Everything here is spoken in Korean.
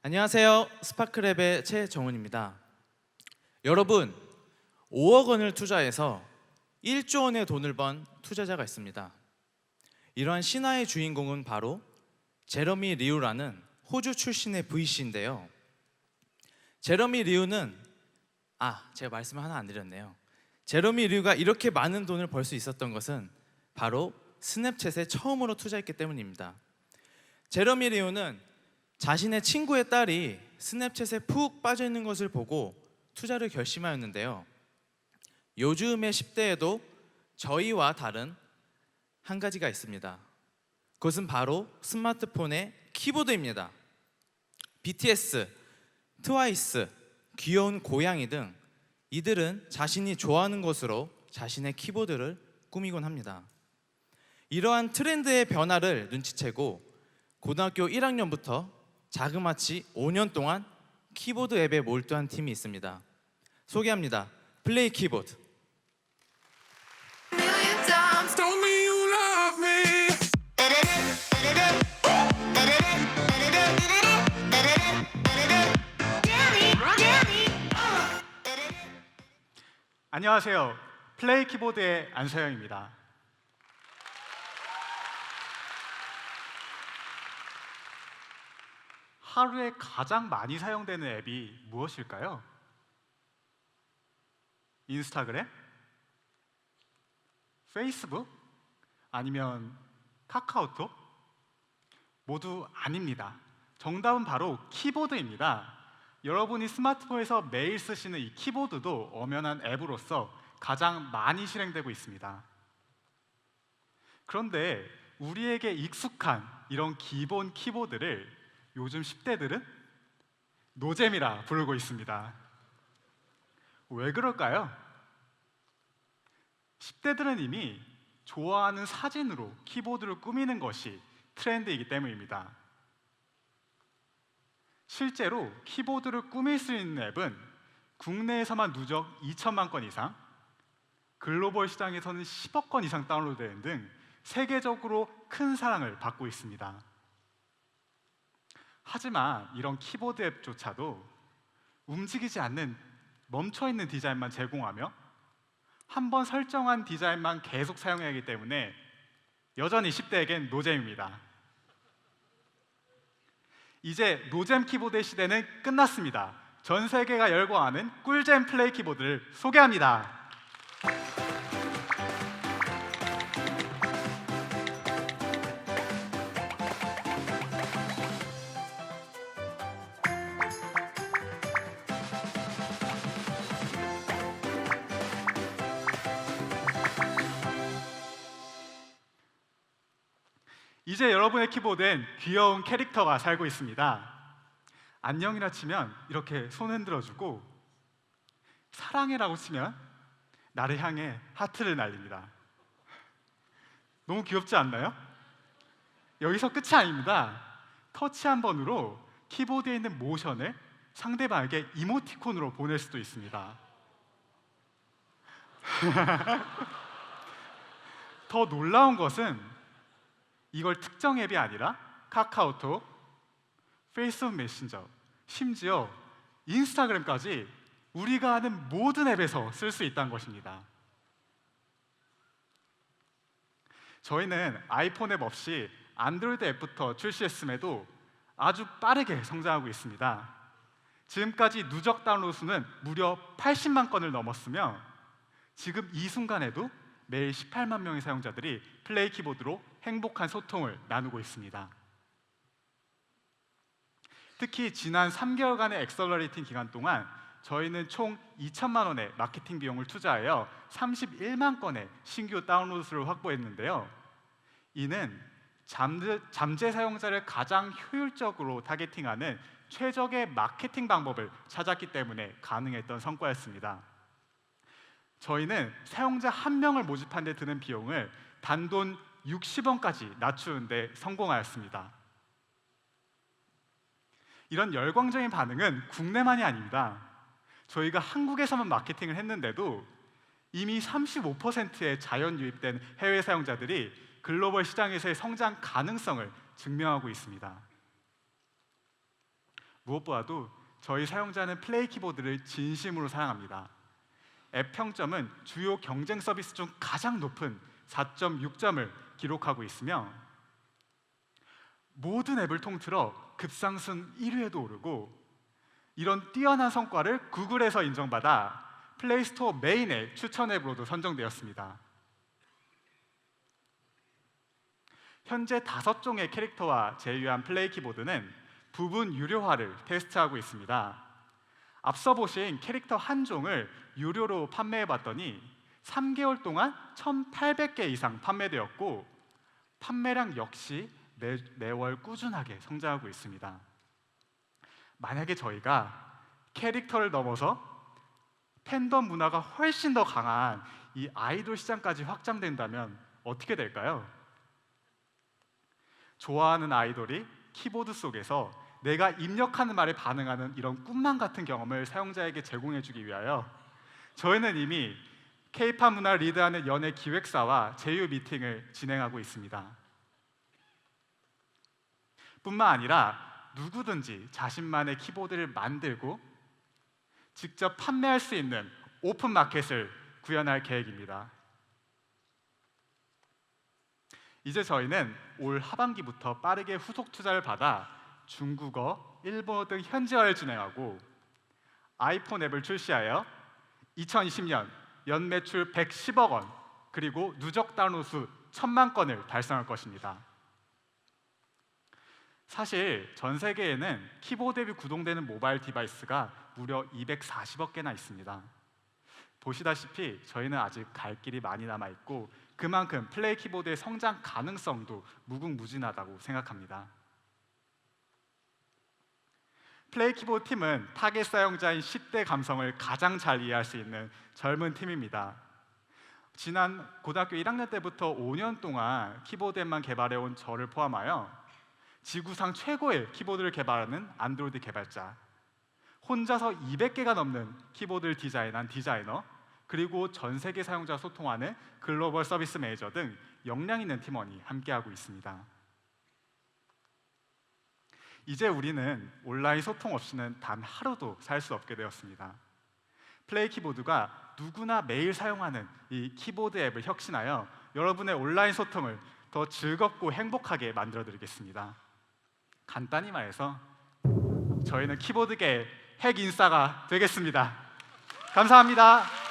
안녕하세요. 스파크랩의 최정훈입니다. 여러분, 5억 원을 투자해서 1조 원의 돈을 번 투자자가 있습니다. 이러한 신화의 주인공은 바로 제러미 리우라는 호주 출신의 VC인데요. 제러미 리우는 제가 말씀을 하나 안 드렸네요. 제러미 리우가 이렇게 많은 돈을 벌 수 있었던 것은 바로 스냅챗에 처음으로 투자했기 때문입니다. 제러미 리우는 자신의 친구의 딸이 스냅챗에 푹 빠져 있는 것을 보고 투자를 결심하였는데요. 요즘의 10대에도 저희와 다른 한 가지가 있습니다. 그것은 바로 스마트폰의 키보드입니다. BTS, 트와이스, 귀여운 고양이 등 이들은 자신이 좋아하는 것으로 자신의 키보드를 꾸미곤 합니다. 이러한 트렌드의 변화를 눈치채고 고등학교 1학년부터 자그마치 5년 동안 키보드 앱에 몰두한 팀이 있습니다. 소개합니다. 플레이 키보드. 안녕하세요. 플레이 키보드의 안서영입니다. 하루에 가장 많이 사용되는 앱이 무엇일까요? 인스타그램? 페이스북? 아니면 카카오톡? 모두 아닙니다. 정답은 바로 키보드입니다. 여러분이 스마트폰에서 매일 쓰시는 이 키보드도 엄연한 앱으로서 가장 많이 실행되고 있습니다. 그런데 우리에게 익숙한 이런 기본 키보드를 요즘 10대들은 노잼이라 부르고 있습니다. 왜 그럴까요? 10대들은 이미 좋아하는 사진으로 키보드를 꾸미는 것이 트렌드이기 때문입니다. 실제로 키보드를 꾸밀 수 있는 앱은 국내에서만 누적 2천만 건 이상, 글로벌 시장에서는 10억 건 이상 다운로드되는 등 세계적으로 큰 사랑을 받고 있습니다. 하지만 이런 키보드 앱조차도 움직이지 않는 멈춰있는 디자인만 제공하며 한번 설정한 디자인만 계속 사용해야 하기 때문에 여전히 10대에겐 노잼입니다. 이제 노잼 키보드의 시대는 끝났습니다. 전 세계가 열광하는 꿀잼 플레이 키보드를 소개합니다. 이제 여러분의 키보드엔 귀여운 캐릭터가 살고 있습니다. 안녕이라 치면 이렇게 손 흔들어주고, 사랑해라고 치면 나를 향해 하트를 날립니다. 너무 귀엽지 않나요? 여기서 끝이 아닙니다. 터치 한 번으로 키보드에 있는 모션을 상대방에게 이모티콘으로 보낼 수도 있습니다. 더 놀라운 것은 이걸 특정 앱이 아니라 카카오톡, 페이스북 메신저, 심지어 인스타그램까지 우리가 아는 모든 앱에서 쓸 수 있다는 것입니다. 저희는 아이폰 앱 없이 안드로이드 앱부터 출시했음에도 아주 빠르게 성장하고 있습니다. 지금까지 누적 다운로드 수는 무려 80만 건을 넘었으며 지금 이 순간에도 매일 18만 명의 사용자들이 플레이 키보드로 행복한 소통을 나누고 있습니다. 특히 지난 3개월간의 액셀러레이팅 기간 동안 저희는 총 2천만 원의 마케팅 비용을 투자하여 31만 건의 신규 다운로드 수를 확보했는데요. 이는 잠재 사용자를 가장 효율적으로 타겟팅하는 최적의 마케팅 방법을 찾았기 때문에 가능했던 성과였습니다. 저희는 사용자 한 명을 모집하는 데 드는 비용을 단돈 60원까지 낮추는 데 성공하였습니다. 이런 열광적인 반응은 국내만이 아닙니다. 저희가 한국에서만 마케팅을 했는데도 이미 35%의 자연 유입된 해외 사용자들이 글로벌 시장에서의 성장 가능성을 증명하고 있습니다. 무엇보다도 저희 사용자는 플레이 키보드를 진심으로 사랑합니다. 앱 평점은 주요 경쟁 서비스 중 가장 높은 4.6점을 기록하고 있으며 모든 앱을 통틀어 급상승 1위에도 오르고 이런 뛰어난 성과를 구글에서 인정받아 플레이스토어 메인의 추천 앱으로도 선정되었습니다. 현재 5종의 캐릭터와 제휴한 플레이 키보드는 부분 유료화를 테스트하고 있습니다. 앞서 보신 캐릭터 한 종을 유료로 판매해봤더니 3개월 동안 1,800개 이상 판매되었고 판매량 역시 매월 꾸준하게 성장하고 있습니다. 만약에 저희가 캐릭터를 넘어서 팬덤 문화가 훨씬 더 강한 이 아이돌 시장까지 확장된다면 어떻게 될까요? 좋아하는 아이돌이 키보드 속에서 내가 입력하는 말에 반응하는 이런 꿈만 같은 경험을 사용자에게 제공해주기 위하여 저희는 이미 K-팝 문화를 리드하는 연예 기획사와 제휴 미팅을 진행하고 있습니다. 뿐만 아니라 누구든지 자신만의 키보드를 만들고 직접 판매할 수 있는 오픈 마켓을 구현할 계획입니다. 이제 저희는 올 하반기부터 빠르게 후속 투자를 받아 중국어, 일본어 등 현지화를 진행하고 아이폰 앱을 출시하여 2020년 연매출 110억 원 그리고 누적 다운로드 수 1,000만 건을 달성할 것입니다. 사실 전 세계에는 키보드 앱이 구동되는 모바일 디바이스가 무려 240억 개나 있습니다. 보시다시피 저희는 아직 갈 길이 많이 남아있고 그만큼 플레이 키보드의 성장 가능성도 무궁무진하다고 생각합니다. 플레이 키보드 팀은 타겟 사용자인 10대 감성을 가장 잘 이해할 수 있는 젊은 팀입니다. 지난 고등학교 1학년 때부터 5년 동안 키보드 앱만 개발해온 저를 포함하여 지구상 최고의 키보드를 개발하는 안드로이드 개발자, 혼자서 200개가 넘는 키보드를 디자인한 디자이너, 그리고 전 세계 사용자 소통하는 글로벌 서비스 매니저 등 역량 있는 팀원이 함께하고 있습니다. 이제 우리는 온라인 소통 없이는 단 하루도 살 수 없게 되었습니다. 플레이 키보드가 누구나 매일 사용하는 이 키보드 앱을 혁신하여 여러분의 온라인 소통을 더 즐겁고 행복하게 만들어드리겠습니다. 간단히 말해서 저희는 키보드계의 핵 인싸가 되겠습니다. 감사합니다.